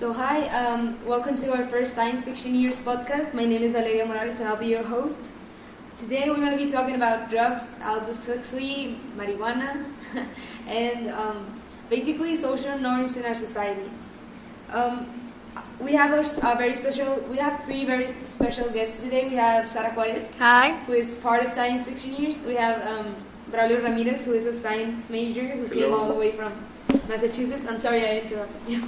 So hi, welcome to our first Science Fiction Years podcast. My name is Valeria Morales and I'll be your host. Today we're going to be talking about drugs, Aldous Huxley, marijuana, and basically social norms in our society. We have three very special guests today. We have Sara Juarez, Hi. who is part of Science Fiction Years. We have Braulio Ramirez, who is a science major who came all the way from Massachusetts. I'm sorry I interrupted you.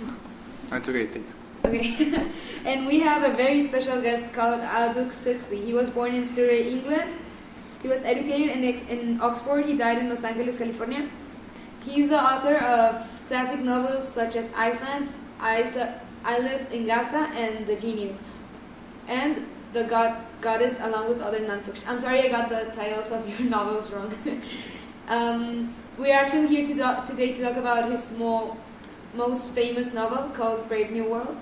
That's okay, thanks. Okay. And we have a very special guest called Aldous Huxley. He was born in Surrey, England. He was educated in Oxford. He died in Los Angeles, California. He's the author of classic novels such as Eyeless in Gaza and The Genius, and The Goddess, along with other nonfiction. I'm sorry I got the titles of your novels wrong. We're actually here today to talk about his most famous novel called Brave New World.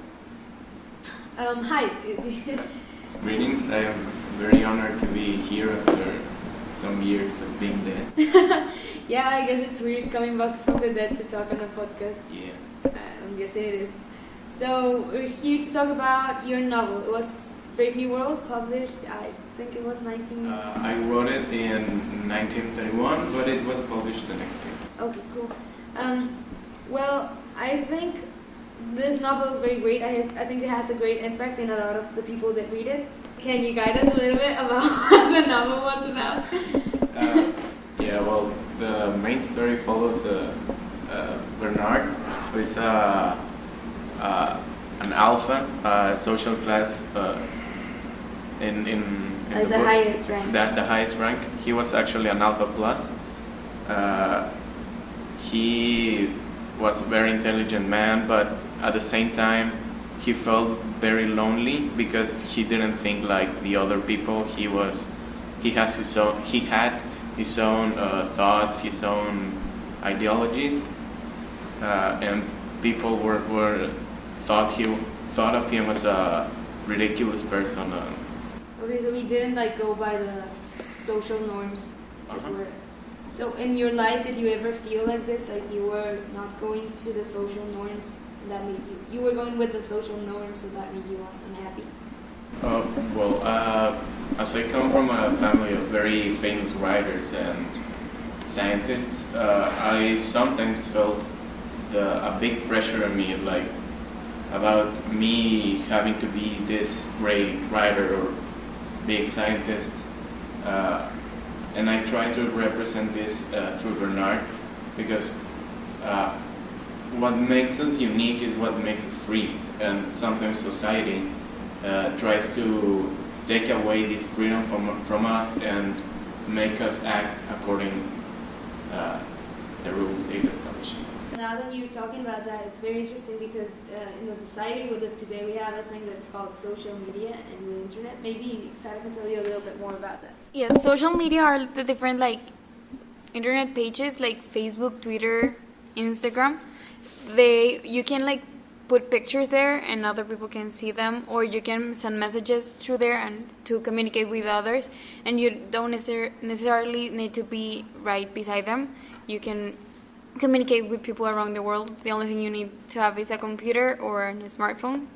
Hi. Greetings, I am very honored to be here after some years of being dead. Yeah, I guess it's weird coming back from the dead to talk on a podcast. Yeah. I'm guessing it is. So we're here to talk about your novel. It was Brave New World, published, I think it was I wrote it in 1931, but it was published the next year. Okay, cool. Well, I think this novel is very great. I think it has a great impact in a lot of the people that read it. Can you guide us a little bit about what the novel was about? Well, the main story follows Bernard, who is an alpha, social class in the book. Highest rank. The highest rank. He was actually an alpha plus. He was a very intelligent man, but at the same time he felt very lonely because he didn't think like the other people. He had his own thoughts, his own ideologies, and people were thought of him as a ridiculous person. Okay, so we didn't go by the social norms that were. So in your life, did you ever feel like this? Like you were not going to the social norms, and that made you were going with the social norms, so that made you unhappy? As I come from a family of very famous writers and scientists, I sometimes felt a big pressure on me, like about me having to be this great writer or big scientist. And I try to represent this through Bernard, because what makes us unique is what makes us free, and sometimes society tries to take away this freedom from us and make us act according the rules it establishes. Now that you're talking about that, it's very interesting because in the society we live today, we have a thing that's called social media and the internet. Maybe Sarah can tell you a little bit more about that. Yes, social media are the different internet pages like Facebook, Twitter, Instagram. You can put pictures there and other people can see them, or you can send messages through there and to communicate with others, and you don't necessarily need to be right beside them. You can communicate with people around the world. The only thing you need to have is a computer or a smartphone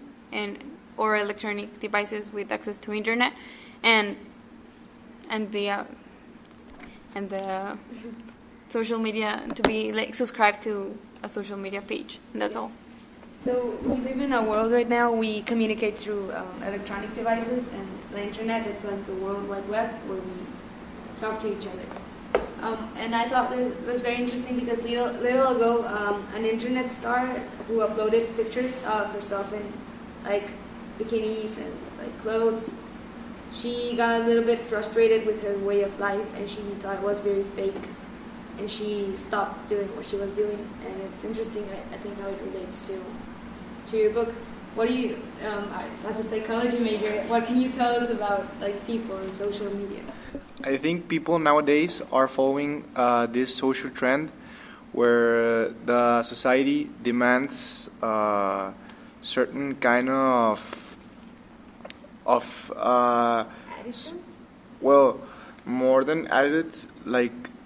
or electronic devices with access to internet and the social media, to be subscribed to a social media page. And that's all. So we live in a world right now. We communicate through electronic devices and the internet. It's like the World Wide Web where we talk to each other. And I thought it was very interesting because little ago, an internet star who uploaded pictures of herself in bikinis and clothes, she got a little bit frustrated with her way of life, and she thought it was very fake, and she stopped doing what she was doing. And it's interesting, I think, how it relates to your book. What do you, as a psychology major, what can you tell us about people and social media? I think people nowadays are following this social trend where the society demands certain kind of Attitudes? well, more than attitudes,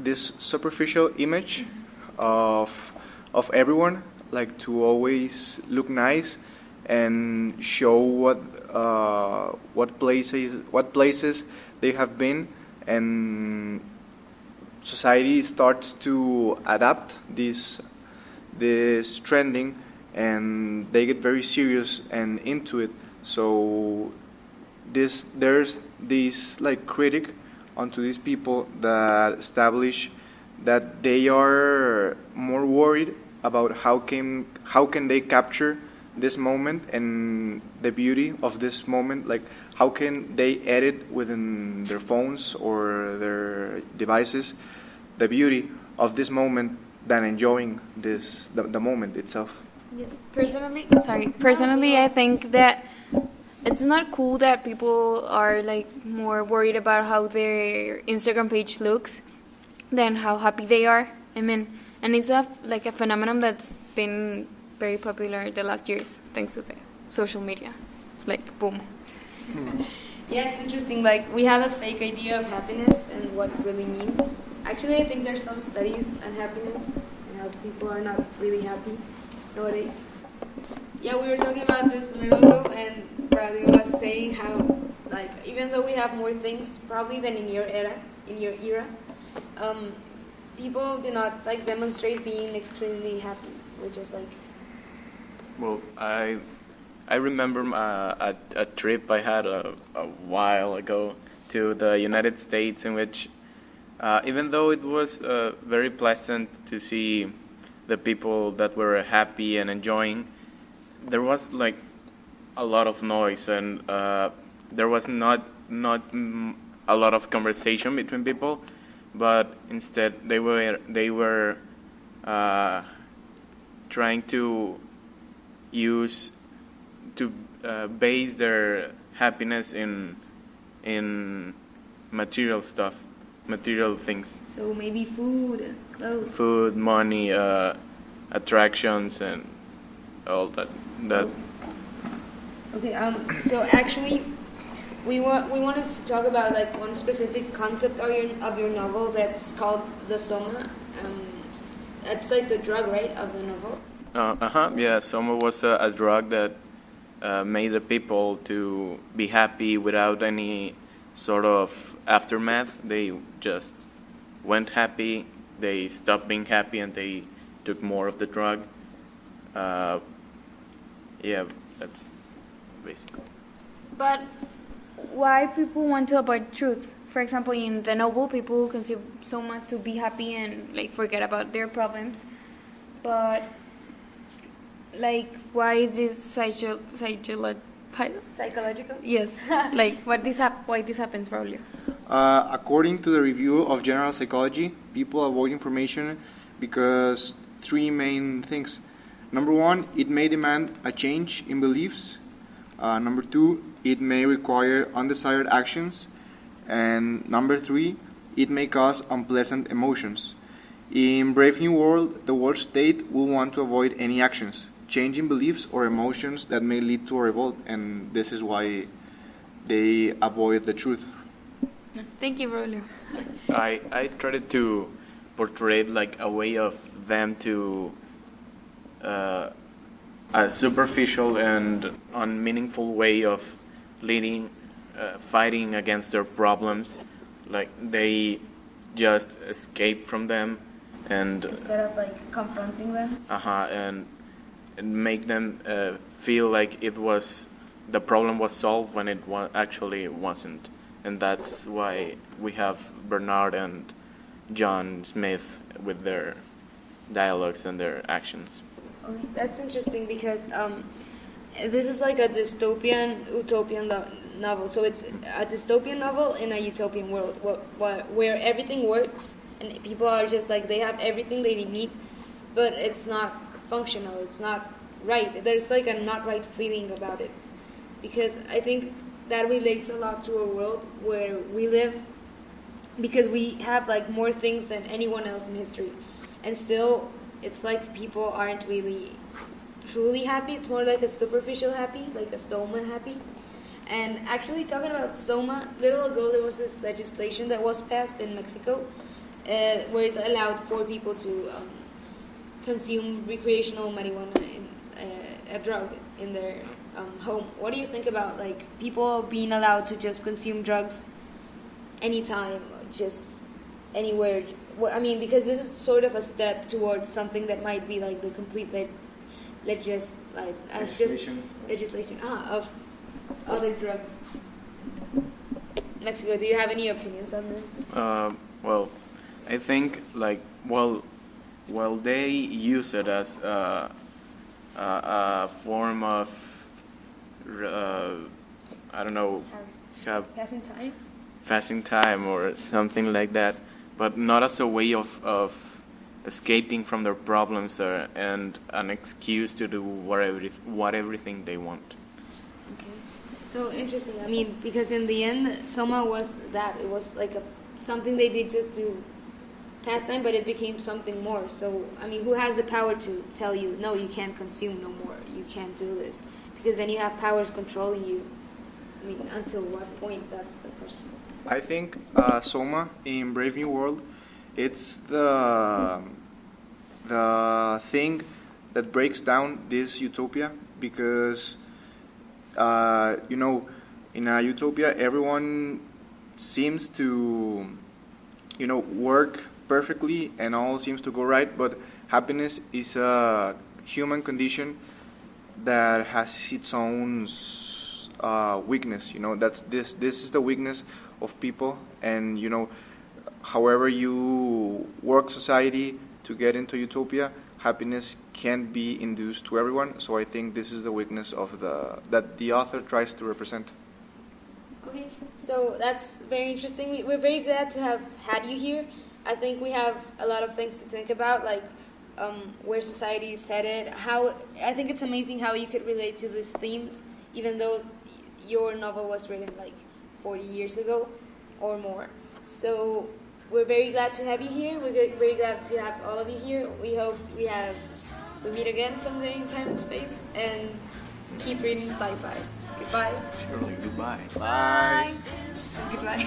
this superficial image of everyone, to always look nice and show what places they have been, and society starts to adapt this trending, and they get very serious and into it. So there's this like critic onto these people that establish that they are more worried about how can they capture this moment and the beauty of this moment, like how can they edit within their phones or their devices the beauty of this moment than enjoying the moment itself. Yes, personally, I think that it's not cool that people are like more worried about how their Instagram page looks than how happy they are. I mean, and it's like a phenomenon that's been very popular the last years thanks to the social media. Like, boom. Yeah, it's interesting. Like, we have a fake idea of happiness and what it really means. Actually, I think there's some studies on happiness and how people are not really happy nowadays. Yeah, we were talking about this a little ago, and Braulio was saying how, like, even though we have more things probably than in your era, people do not like demonstrate being extremely happy. We're just like. Well, I remember a trip I had a while ago to the United States, in which even though it was very pleasant to see the people that were happy and enjoying, there was like a lot of noise, and there was not a lot of conversation between people, but instead they were trying to base their happiness in material stuff, material things. So maybe food and clothes. Food, money, attractions, and all that. Okay. So actually, we wanted to talk about like one specific concept of your novel that's called the Soma. That's like the drug, right, of the novel. Yeah, Soma was a drug that made the people to be happy without any sort of aftermath. They just went happy, they stopped being happy, and they took more of the drug. Yeah, that's basically. But why people want to avoid truth? For example, in the novel, people consider Soma to be happy and like forget about their problems. But like, why is this psychological? Yes. Like, why this happens, probably. According to the review of general psychology, people avoid information because three main things. Number one, it may demand a change in beliefs. Number two, it may require undesired actions. And number three, it may cause unpleasant emotions. In Brave New World, the world state will want to avoid any actions, changing beliefs or emotions that may lead to a revolt, and this is why they avoid the truth. Thank you, Rolio. I tried to portray like a way of them to a superficial and unmeaningful way of fighting against their problems. Like, they just escape from them, and instead of like confronting them. And make them feel like the problem was solved when it actually wasn't. And that's why we have Bernard and John Smith with their dialogues and their actions. Okay, that's interesting because this is like a utopian novel. So it's a dystopian novel in a utopian world where everything works and people are just like, they have everything they need, but it's not functional, it's not right. There's like a not right feeling about it, because I think that relates a lot to a world where we live, because we have like more things than anyone else in history, and still it's like people aren't really truly happy. It's more like a superficial happy, like a Soma happy. And actually, talking about Soma, little ago there was this legislation that was passed in Mexico where it allowed for people to consume recreational marijuana a drug in their home. What do you think about like people being allowed to just consume drugs anytime, just anywhere? I mean, because this is sort of a step towards something that might be like the complete legislation of other drugs. Mexico, do you have any opinions on this? Well, I think like well they use it as a form of I don't know, passing time or something like that, but not as a way of escaping from their problems and an excuse to do everything they want. Okay, so interesting. I mean, because in the end, Soma was that. It was like something they did just to pass time, but it became something more. So, I mean, who has the power to tell you, no, you can't consume no more, you can't do this? Because then you have powers controlling you. I mean, until what point? That's the question. I think Soma in Brave New World, it's the thing that breaks down this utopia, because in a utopia everyone seems to work perfectly and all seems to go right, but happiness is a human condition that has its own weakness. That's this is the weakness of people, and however you work society to get into utopia, happiness can't be induced to everyone. So I think this is the weakness of that the author tries to represent. Okay, so that's very interesting. We're very glad to have had you here. I think we have a lot of things to think about, like where society is headed. I think it's amazing how you could relate to these themes, even though your novel was written like 40 years ago or more. So we're very glad to have you here. We're very glad to have all of you here. We hope we meet again someday in time and space, and keep reading sci-fi. Goodbye. Surely, goodbye. Bye. Goodbye.